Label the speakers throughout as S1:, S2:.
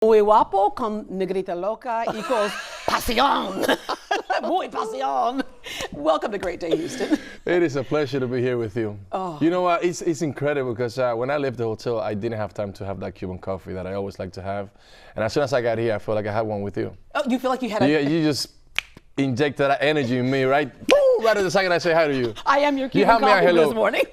S1: Muy guapo con negrita loca equals pasión. Muy pasión. Welcome to Great Day, Houston.
S2: It is a pleasure to be here with you.
S1: Oh.
S2: You know what? It's incredible because when I left the hotel, I didn't have time to have that Cuban coffee that I always like to have. And as soon as I got here, I felt like I had one with you.
S1: Oh, you feel like you had
S2: Yeah, you just injected that energy in me, right? Boom! Right at the second I say hi to you.
S1: I am your Cuban
S2: had me at
S1: coffee
S2: hello.
S1: this morning.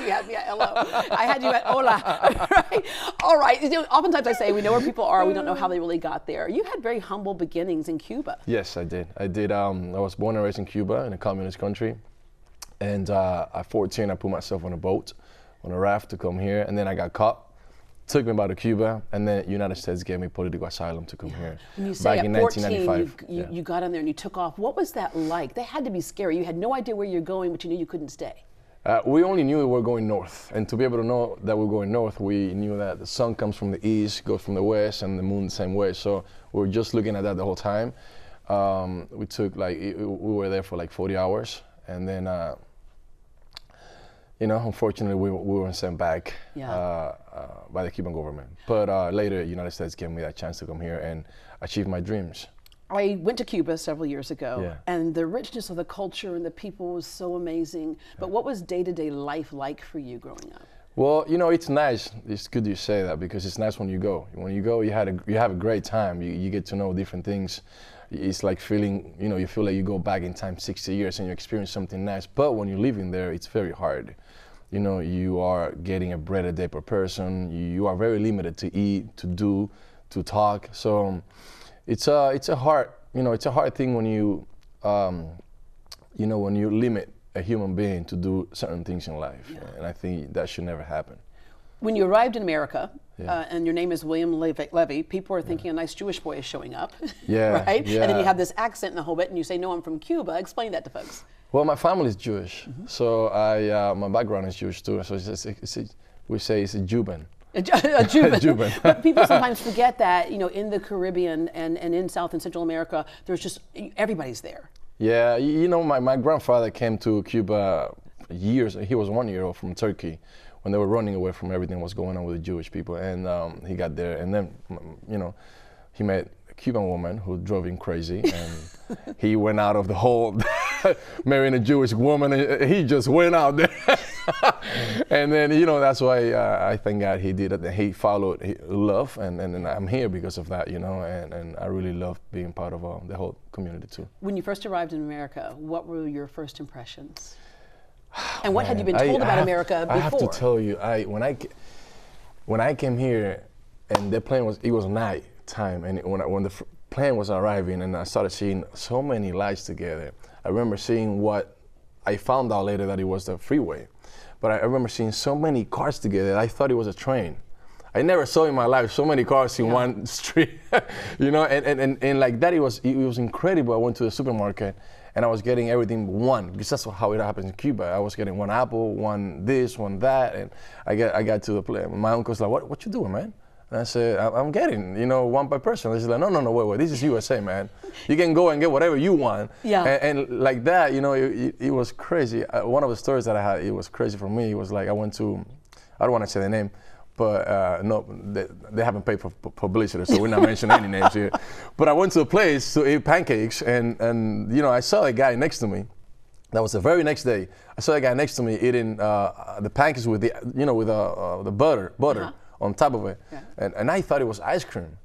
S1: You had me at hello. I had you at hola. Right? All right. You know, oftentimes I say we know where people are. We don't know how they really got there. You had very humble beginnings in Cuba.
S2: Yes, I did. I was born and raised in Cuba, in a communist country. And at 14, I put myself on a boat, on a raft to come here. And then I got caught. Took me back to Cuba, and then the United States gave me political asylum to come here.
S1: When you say
S2: back in
S1: at 14,
S2: 1995.
S1: you got on there and you took off. What was that like? They had to be scary. You had no idea where you're going, but you knew you couldn't stay.
S2: We only knew we were going north, and to be able to know that we were going north, we knew that the sun comes from the east, goes from the west, and the moon the same way. So we were just looking at that the whole time. We were there for like 40 hours, and then, unfortunately, we weren't sent back by the Cuban government. But later, the United States gave me that chance to come here and achieve my dreams.
S1: I went to Cuba several years ago,
S2: Yeah.
S1: and the richness of the culture and the people was so amazing. But what was day-to-day life like for you growing up?
S2: Well, it's nice. It's good you say that because it's nice when you go. When you go, you have a great time. You get to know different things. It's like feeling, you feel like you go back in time 60 years and you experience something nice. But when you're living there, it's very hard. You are getting a bread a day per person. You are very limited to eat, to do, to talk. So it's a hard thing when you when you limit a human being to do certain things in life.
S1: Yeah.
S2: And I think that should never happen.
S1: When you arrived in America,
S2: Yeah.
S1: and your name is William Levy, people are thinking a nice Jewish boy is showing up,
S2: Yeah,
S1: right?
S2: yeah.
S1: And then you have this accent in the whole bit, and you say, no, I'm from Cuba. Explain that to folks.
S2: Well, my family is Jewish, so my background is Jewish too. So we say it's a Cuban.
S1: A Cuban.
S2: Cuban.
S1: But people sometimes forget that, in the Caribbean and in South and Central America, there's just, everybody's there.
S2: Yeah, my grandfather came to Cuba years. He was 1 year old from Turkey when they were running away from everything that was going on with the Jewish people, and he got there, and then he met a Cuban woman who drove him crazy, and he went out of the whole marrying a Jewish woman, and he just went out there. And then that's why I thank God he did it. He followed love, and I'm here because of that, and I really love being part of the whole community too.
S1: When you first arrived in America, what were your first impressions? And what had you been told about America before?
S2: I have to tell you, when I came here, and the plane was night time, and when the plane was arriving, and I started seeing so many lights together. I remember seeing what I found out later that it was the freeway, but I remember seeing so many cars together. I thought it was a train. I never saw in my life so many cars in one street, and like that it was incredible. I went to the supermarket and I was getting everything one, because that's how it happens in Cuba. I was getting one apple, one this, one that, and I got to the place. My uncle's like, what you doing, man? And I said, I'm getting, one per person. He's like, no, wait, this is USA, man. You can go and get whatever you want.
S1: Yeah.
S2: And like that, it was crazy. One of the stories that I had, it was crazy for me. It was like I don't want to say the name, but no, they haven't paid for publicity, so we're not mentioning any names here. But I went to a place to eat pancakes, and I saw a guy next to me. That was the very next day. I saw a guy next to me eating the pancakes with the butter.
S1: Uh-huh.
S2: On top of it,
S1: Yeah.
S2: and I thought it was ice cream.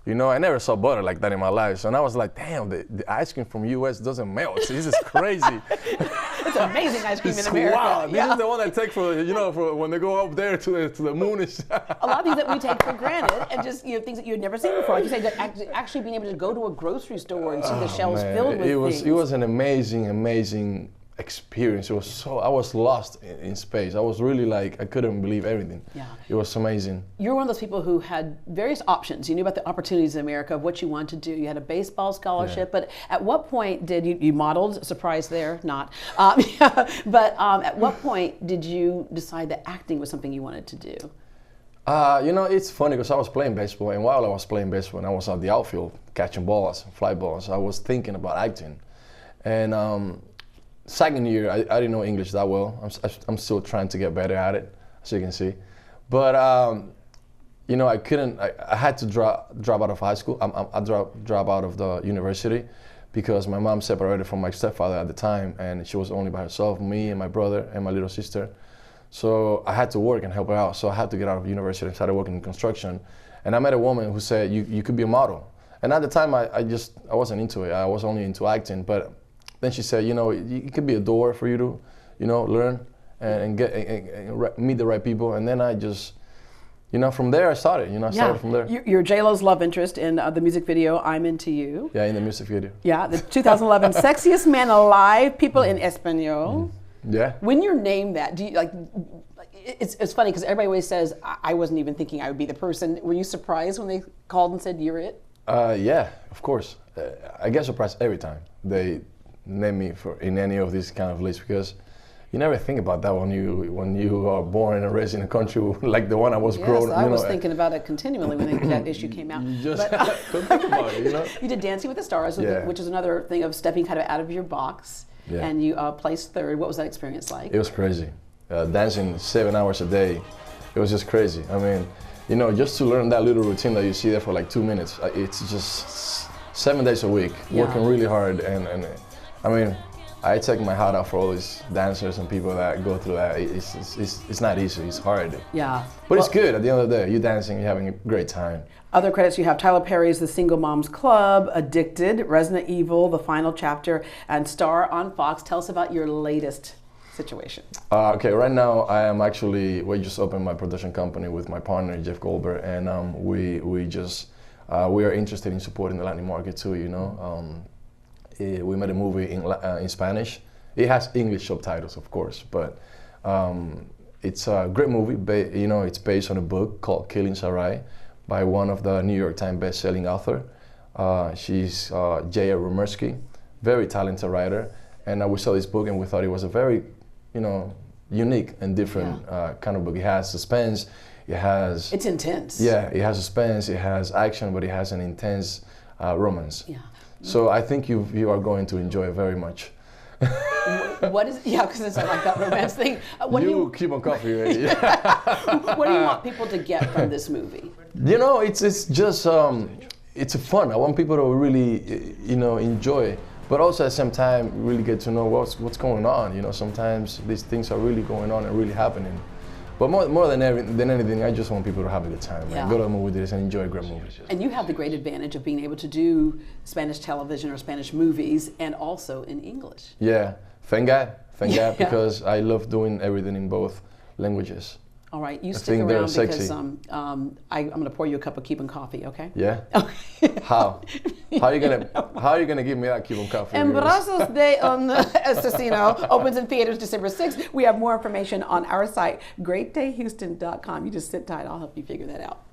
S2: I never saw butter like that in my life. So I was like, damn, the ice cream from U.S. doesn't melt. This is crazy.
S1: It's amazing ice cream in America.
S2: Wow, this is the one I take for when they go up there to the moon.
S1: A lot of things that we take for granted, and just things that you'd never seen before. Like you say, that actually being able to go to a grocery store and see the shelves filled with things.
S2: It was an amazing experience. I was lost in space. I was really like, I couldn't believe everything.
S1: Yeah.
S2: It was amazing.
S1: You're one of those people who had various options. You knew about the opportunities in America of what you wanted to do. You had a baseball scholarship, but at what point did you modeled? Surprise there, not. But at what point did you decide that acting was something you wanted to do?
S2: It's funny because I was playing baseball, and while I was playing baseball and I was at the outfield catching balls, fly balls, I was thinking about acting. And second year, I didn't know English that well. I'm still trying to get better at it, as you can see. But you know, I couldn't. I had to drop out of high school. I drop out of the university because my mom separated from my stepfather at the time, and she was only by herself, me and my brother and my little sister. So I had to work and help her out. So I had to get out of university and started working in construction. And I met a woman who said, you could be a model. And at the time, I wasn't into it. I was only into acting. But then she said, you know, it could be a door for you to, you know, learn and meet the right people. And then I just, you know, from there I started. You know, I started from there.
S1: You're J-Lo's love interest in the music video "I'm Into You."
S2: Yeah, in the music video.
S1: Yeah, the 2011 Sexiest Man Alive, people in Español.
S2: Yeah.
S1: When you're named that, do you like? It's funny because everybody always says I wasn't even thinking I would be the person. Were you surprised when they called and said you're it?
S2: Yeah, of course. I get surprised every time they name me in any of these kind of lists because you never think about that when you are born and raised in a country like the one I was grown.
S1: I was thinking about it continually when that issue came out.
S2: You just couldn't think about it, you know.
S1: You did Dancing with the Stars, which is another thing of stepping kind of out of your box. Yeah. And you placed third. What was that experience like?
S2: It was crazy. Dancing 7 hours a day. It was just crazy. I mean, you know, just to learn that little routine that you see there for like 2 minutes, it's just 7 days a week, working really hard. And I mean, I take my hat off for all these dancers and people that go through that. It's not easy, it's hard.
S1: Yeah.
S2: But it's good at the end of the day. You're dancing, you're having a great time.
S1: Other credits you have Tyler Perry's The Single Moms Club, Addicted, Resident Evil, The Final Chapter, and Star on Fox. Tell us about your latest situation.
S2: Okay, right now we just opened my production company with my partner Jeff Goldberg, and we are interested in supporting the Latin market too. You know, we made a movie in Spanish. It has English subtitles, of course, but it's a great movie. You know, it's based on a book called Killing Sarai by one of the New York Times best-selling author. She's Jaya Rumersky, very talented writer, and we saw this book and we thought it was a very, you know, unique and different kind of book. It has suspense. It's intense. Yeah, it has suspense. It has action, but it has an intense romance. Yeah. So I think you are going to enjoy it very much.
S1: What is because it's like that romance thing. What do you
S2: keep on coffee ready?
S1: What do you want people to get from this movie?
S2: You know, it's just it's fun. I want people to really, you know, enjoy it, but also at the same time really get to know what's going on. You know, sometimes these things are really going on and really happening. But more than anything, I just want people to have a good time. Yeah. Go to the movie theaters and enjoy a great movie.
S1: And you have the great advantage of being able to do Spanish television or Spanish movies and also in English.
S2: Yeah, thank God, because I love doing everything in both languages.
S1: All right, you stick around because I'm going to pour you a cup of Cuban coffee, okay?
S2: Yeah. How? How are you gonna give me that Cuban coffee?
S1: And Brazos de Asesino opens in theaters December 6th. We have more information on our site, greatdayhouston.com. You just sit tight. I'll help you figure that out.